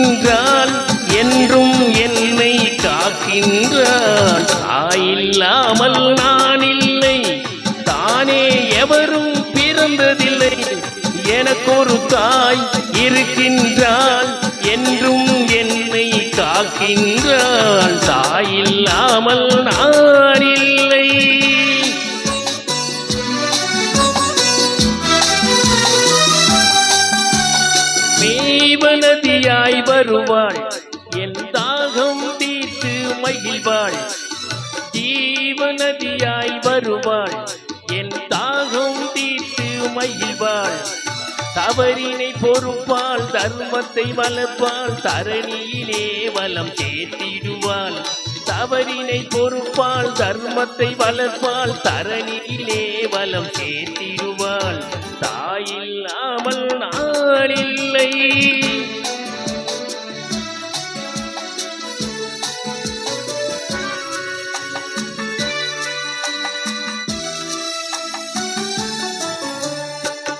இருக்கின்றாள் என்றும் என்னை காக்கின்றாள். தாயில்லாமல் நான் இல்லை, தானே எவரும் பிறந்ததில்லை. எனக்கொரு தாய் இருக்கின்றாள் என்றும் என்னை காக்கின்றாள். தாயில்லாமல் நான் இல்லை. மேய்வனதியாய் வருவாள், என் தாகம் தீர்த்து மகிழ்வாள். ஜீவநதியாய் வருவாள், என் தாகம் தீர்த்து மகிழ்வாள். தவறினை பொறுப்பாள், தர்மத்தை வளர்ப்பாள், தரணியிலே வளம் சேர்த்திடுவாள். தவறினை பொறுப்பாள், தர்மத்தை வளர்ப்பாள், தரணியிலே வளம் சேர்த்திடுவாள். தாயில்லாமல் நான் இல்லை.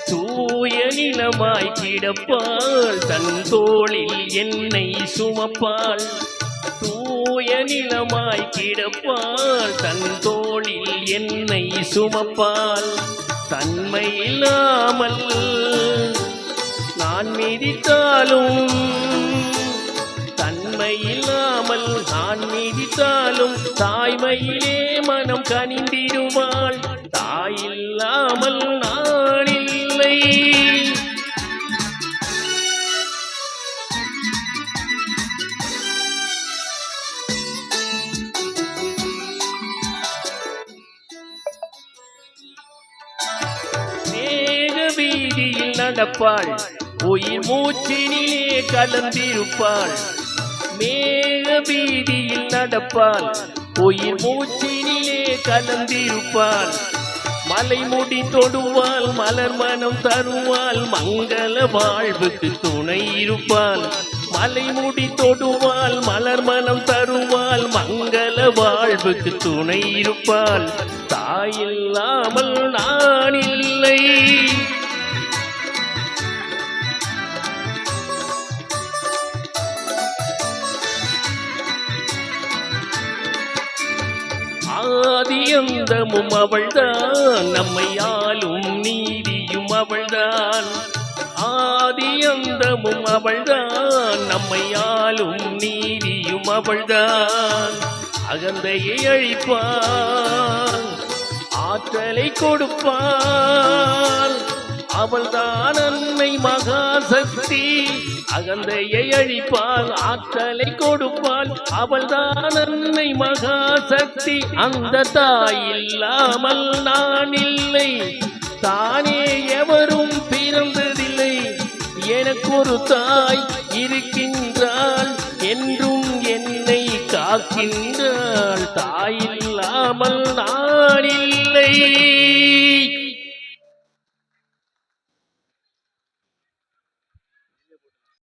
தூய நிலமாய் கிடப்பாள், தன் தோளில் என்னை சுமப்பாள். தூய நிலமாய் கிடப்பாள், தன் தோளில் என்னை சுமப்பாள். தன்மையில்லாமல் நான் மிதித்தாலும், தன்மையில்லாமல் நான் மிதித்தாலும், தாய்மையிலே மனம் கனிந்திடுவாள். தாயில்லாமல் நான் இல்லை. மேக வீதியில் நடப்பாள், உயிர் மூச்சினிலே கலந்திருப்பாள். மேக வீதியில் நடப்பாள், உயிர் மூச்சினிலே கலந்திருப்பாள். மலைமுடி தொடுவாள், மலர் மனம் தருவாள், மங்கள வாழ்வுக்கு துணை இருப்பாள். மலைமுடி தொடுவாள், மலர் மனம் தருவாள், மங்கள வாழ்வுக்கு துணை இருப்பாள். தாயில்லாமல் நான் இல்லை. ஆதியந்தமும் அவள்தான், நம்மை ஆளும் நீதியும் அவள்தான். ஆதியந்தமும் அவள்தான், நம்மை ஆளும் நீதியும் அவள்தான். அகந்தையை அழிப்பாள், ஆற்றலை கொடுப்பாள். அவள்தான் அன்னை மகாசக்தி. அகந்தையை அழிப்பாள், ஆற்றலை கொடுப்பாள். அவள்தான் அன்னை மகாசக்தி. அந்த தாய் இல்லாமல் நான் இல்லை, தானே எவரும் பிறந்ததில்லை. எனக்கொரு தாய் இருக்கின்றாள் என்றும் என்னை காக்கின்றாள். தாயில்லாமல் நான் இல்லை.